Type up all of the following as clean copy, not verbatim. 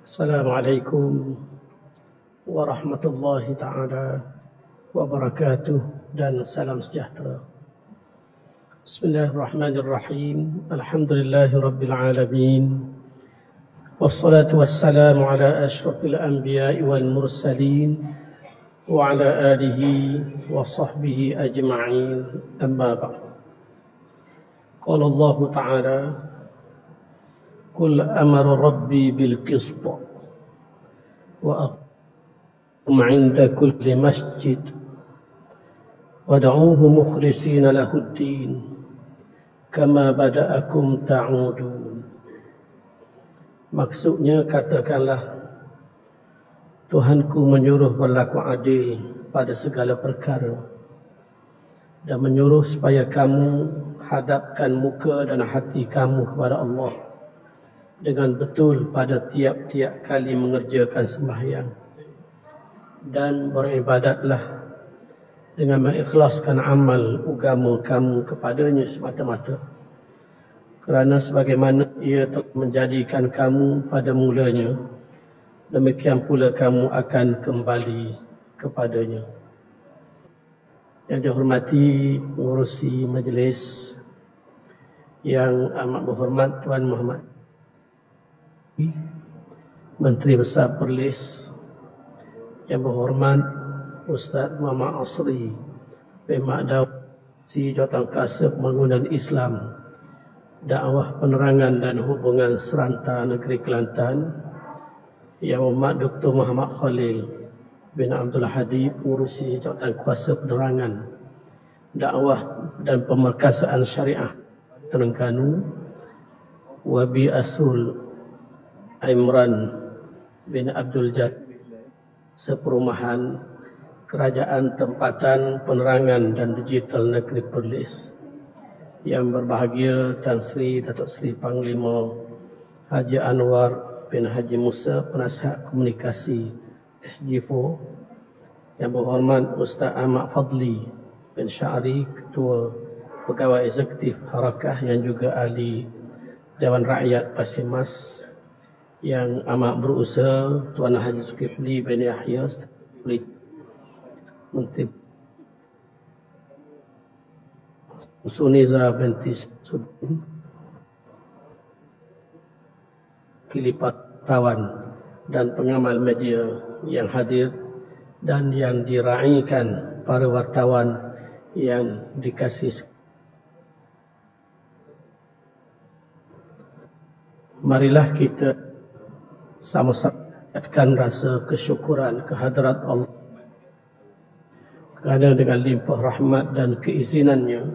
Assalamualaikum warahmatullahi ta'ala wabarakatuh dan salam sejahtera. Bismillahirrahmanirrahim. Alhamdulillahi rabbil alamin. Wassalatu wassalamu ala ashrafil anbiya'i wal mursalin wa ala alihi wa sahbihi ajma'in. Amma ba'd. Qala Allah ta'ala: Qul amara rabbi bil qist wa aqim 'inda kulli masjid wad'uuhu mukhlishina lahud-din kama bada'akum ta'udun. Maksudnya, katakanlah, Tuhanku menyuruh berlaku adil pada segala perkara dan menyuruh supaya kamu hadapkan muka dan hati kamu kepada Allah dengan betul pada tiap-tiap kali mengerjakan sembahyang, dan beribadatlah dengan mengikhlaskan amal agama kamu kepadanya semata-mata, kerana sebagaimana ia telah menjadikan kamu pada mulanya, demikian pula kamu akan kembali kepadanya. Yang dihormati pengurusi majlis, yang amat berhormat Tuan Muhammad Menteri Besar Perlis, yang berhormat Ustaz Muhammad Asri bin Ma'daw, Si Jawatankuasa Pembangunan Islam, Dakwah Penerangan dan Hubungan Seranta Negeri Kelantan, yang berhormat Dr. Muhammad Khalil bin Abdul Hadi, Pengurusi Jawatankuasa Penerangan, Dakwah dan Pemerkasaan Syariah Terengganu, Wabi Asul Imran bin Abdul Jad, Seperumahan Kerajaan Tempatan Penerangan dan Digital Negeri Perlis, yang berbahagia Tan Sri Datuk Seri Panglima Haji Anwar bin Haji Musa, Penasihat Komunikasi SG4, yang berhormat Ustaz Ahmad Fadli bin Syari, Ketua Pegawai Eksekutif Harakah yang juga ahli Dewan Rakyat Pasir Mas, yang amat berusaha Tuan Haji Zulkifli bin Yahya, Menteri Suniza binti Sudin, Kilipat Tawan dan pengamal media yang hadir dan yang diraikan para wartawan yang dikasih. Marilah kita sama-sama meningkatkan rasa kesyukuran kehadrat Allah, kerana dengan limpah rahmat dan keizinannya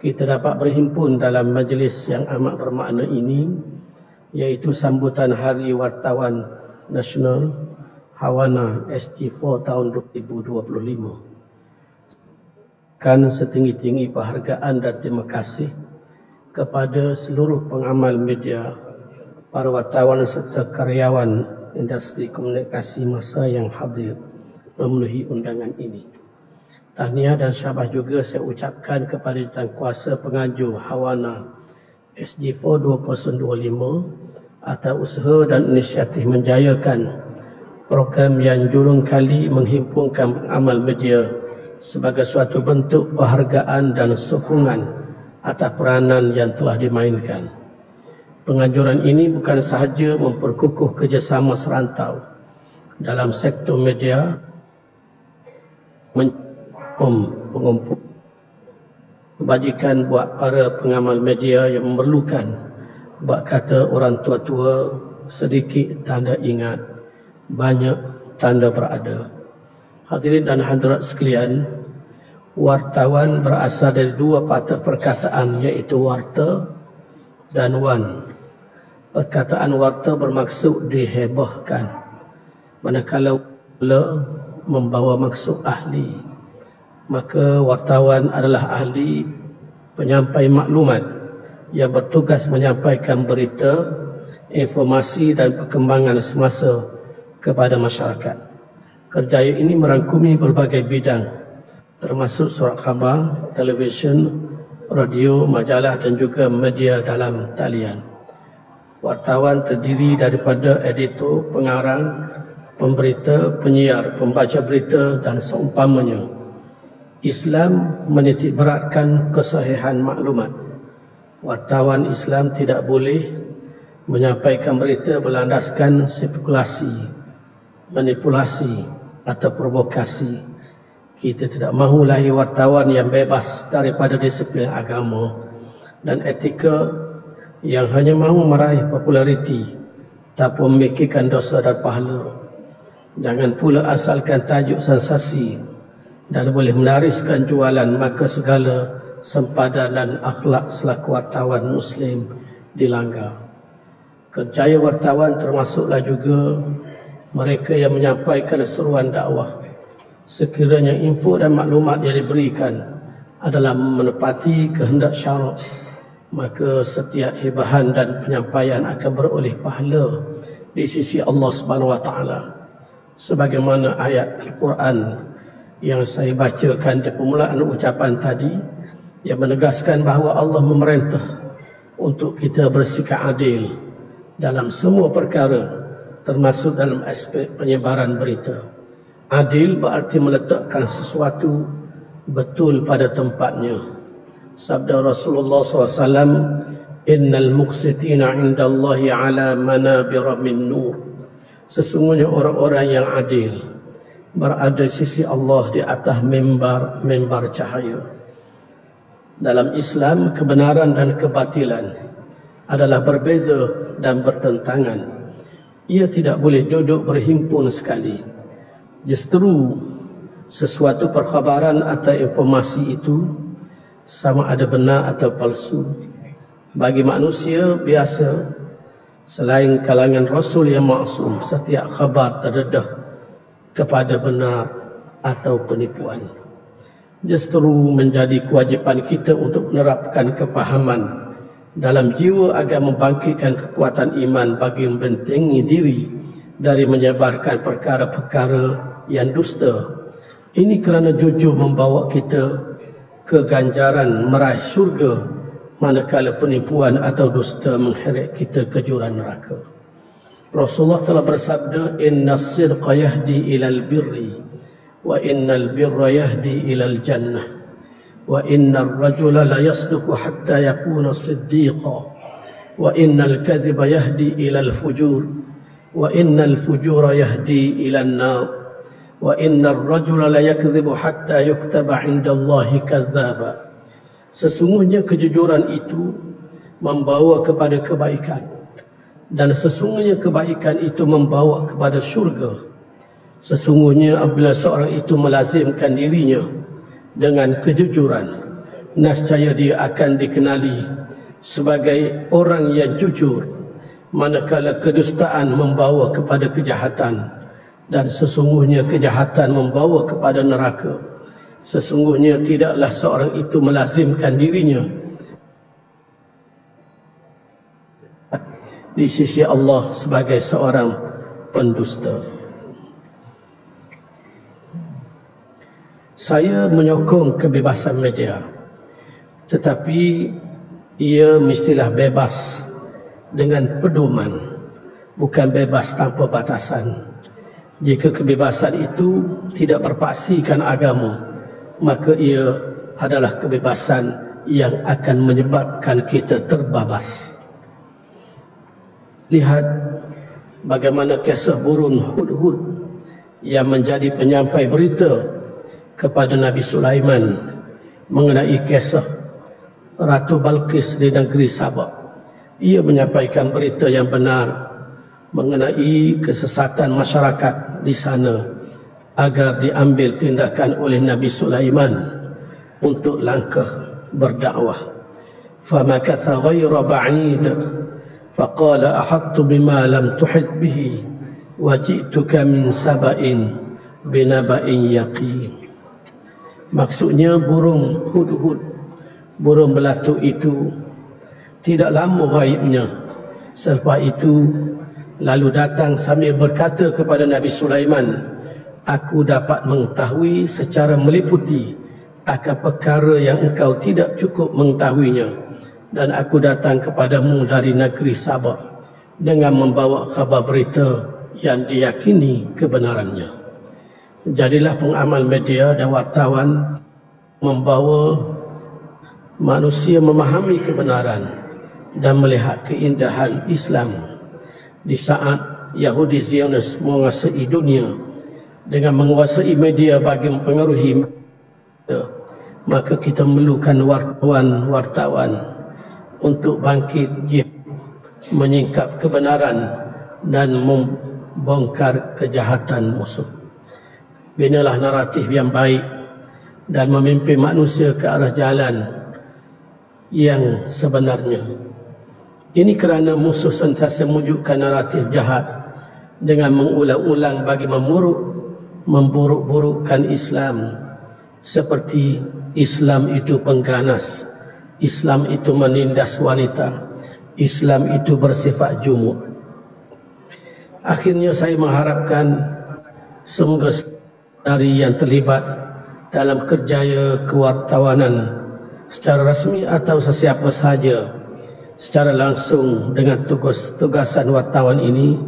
kita dapat berhimpun dalam majlis yang amat bermakna ini, iaitu sambutan Hari Wartawan Nasional Hawana SG4 tahun 2025. Kan setinggi-tinggi penghargaan dan terima kasih kepada seluruh pengamal media, para wartawan serta karyawan industri komunikasi masa yang hadir memenuhi undangan ini. Tahniah dan syabas juga saya ucapkan kepada Jawatankuasa Penganjur Hawana SG4 2025 atas usaha dan inisiatif menjayakan program yang julung kali menghimpunkan pengamal media sebagai suatu bentuk penghargaan dan sokongan atas peranan yang telah dimainkan. Penganjuran ini bukan sahaja memperkukuh kerjasama serantau dalam sektor media, pengumpul kebajikan buat para pengamal media yang memerlukan, buat kata orang tua-tua, sedikit tanda ingat, banyak tanda berada. Hadirin dan hadirat sekalian, wartawan berasal dari dua patah perkataan, iaitu warta dan wan. Perkataan warta bermaksud dihebahkan, manakala pula membawa maksud ahli. Maka wartawan adalah ahli penyampai maklumat yang bertugas menyampaikan berita, informasi dan perkembangan semasa kepada masyarakat. Kerjaya ini merangkumi berbagai bidang, termasuk surat khabar, televisyen, radio, majalah dan juga media dalam talian. Wartawan terdiri daripada editor, pengarang, pemberita, penyiar, pembaca berita dan seumpamanya. Islam menitik beratkan kesahihan maklumat. Wartawan Islam tidak boleh menyampaikan berita berlandaskan spekulasi, manipulasi atau provokasi. Kita tidak mahu lahir wartawan yang bebas daripada disiplin agama dan etika, yang hanya mahu meraih populariti tanpa memikirkan dosa dan pahala. Jangan pula asalkan tajuk sensasi dan boleh menariskan jualan, maka segala sempadanan akhlak selaku wartawan Muslim dilanggar. Kerjaya wartawan termasuklah juga mereka yang menyampaikan seruan dakwah. Sekiranya info dan maklumat yang diberikan adalah menepati kehendak syarak, maka setiap hibahan dan penyampaian akan beroleh pahala di sisi Allah Subhanahu Wa Taala. Sebagaimana ayat Al-Quran yang saya bacakan di permulaan ucapan tadi, yang menegaskan bahawa Allah memerintah untuk kita bersikap adil dalam semua perkara, termasuk dalam aspek penyebaran berita. Adil berarti meletakkan sesuatu betul pada tempatnya. Sabda Rasulullah SAW, Innal muqsitina indallahi ala manabira min nur. Sesungguhnya orang-orang yang adil berada di sisi Allah di atas mimbar cahaya. Dalam Islam, kebenaran dan kebatilan adalah berbeza dan bertentangan. Ia tidak boleh duduk berhimpun sekali. Justru sesuatu perkhabaran atau informasi itu sama ada benar atau palsu. Bagi manusia biasa, selain kalangan Rasul yang maksum, setiap khabar terdedah kepada benar atau penipuan. Justru menjadi kewajipan kita untuk menerapkan kefahaman dalam jiwa agar membangkitkan kekuatan iman bagi membentengi diri dari menyebarkan perkara-perkara yang dusta. Ini kerana jujur membawa kita ke ganjaran meraih syurga, manakala penipuan atau dusta mengheret kita ke jurang neraka. Rasulullah telah bersabda, Innas sidqa yahdi ilal birri, wa innal birra yahdi ilal jannah, wa innal rajula la yasduku hatta yakuna siddiqa, wa innal kadhiba yahdi ilal fujur, wa innal fujura yahdi ilal nar, wa innal rajula la yakdhibu hatta yuktaba indallahi kadzdzaba. Sesungguhnya kejujuran itu membawa kepada kebaikan, dan sesungguhnya kebaikan itu membawa kepada syurga. Sesungguhnya apabila seorang itu melazimkan dirinya dengan kejujuran, nescaya dia akan dikenali sebagai orang yang jujur, manakala kedustaan membawa kepada kejahatan, dan sesungguhnya kejahatan membawa kepada neraka. Sesungguhnya tidaklah seorang itu melazimkan dirinya di sisi Allah sebagai seorang pendusta. Saya menyokong kebebasan media, tetapi ia mestilah bebas dengan pedoman, bukan bebas tanpa batasan. Jika kebebasan itu tidak berpaksikan agama, maka ia adalah kebebasan yang akan menyebabkan kita terbabas. Lihat bagaimana kisah burung Hudhud yang menjadi penyampai berita kepada Nabi Sulaiman mengenai kisah Ratu Balqis di negeri Sabah. Ia menyampaikan berita yang benar mengenai kesesatan masyarakat di sana agar diambil tindakan oleh Nabi Sulaiman untuk langkah berdakwah. Famakatha ghayra ba'id faqala ahattu bima lam tuhit bihi wa ji'tuka min saba'in binaba'in yaqin. Maksudnya burung Hudhud, burung belatuk itu tidak lama gaibnya. Selepas itu lalu datang sambil berkata kepada Nabi Sulaiman, aku dapat mengetahui secara meliputi akan perkara yang engkau tidak cukup mengetahuinya, dan aku datang kepadamu dari negeri Sabah. dengan membawa khabar berita yang diyakini kebenarannya. Jadilah pengamal media dan wartawan membawa manusia memahami kebenaran dan melihat keindahan Islam di saat Yahudi Zionis menguasai dunia dengan menguasai media bagi mempengaruhi media. Maka kita memerlukan wartawan untuk bangkit menyingkap kebenaran dan membongkar kejahatan musuh. Binalah naratif yang baik dan memimpin manusia ke arah jalan yang sebenarnya. Ini kerana musuh sentiasa mewujudkan naratif jahat dengan mengulang-ulang bagi memburuk-burukkan Islam, seperti Islam itu pengganas, Islam itu menindas wanita, Islam itu bersifat jumuk. Akhirnya saya mengharapkan semoga dari yang terlibat dalam kerjaya kewartawanan secara rasmi atau sesiapa sahaja secara langsung dengan tugasan wartawan ini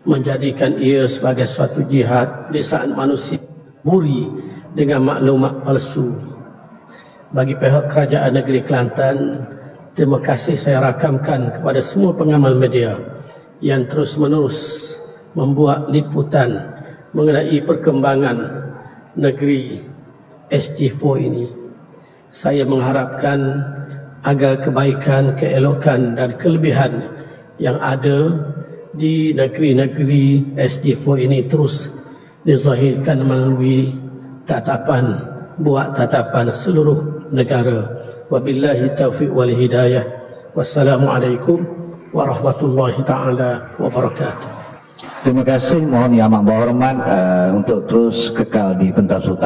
menjadikan ia sebagai suatu jihad di saat manusia buri dengan maklumat palsu. Bagi pihak kerajaan negeri Kelantan, terima kasih saya rakamkan kepada semua pengamal media yang terus-menerus membuat liputan mengenai perkembangan negeri SG4 ini. Saya mengharapkan agar kebaikan, keelokan dan kelebihan yang ada di negeri-negeri SG4 ini terus dizahirkan melalui tatapan seluruh negara. Wabillahi taufiq wal hidayah. Wassalamualaikum warahmatullahi taala wabarakatuh. Terima kasih, mohon yang amat berhormat untuk terus kekal di pentas utama.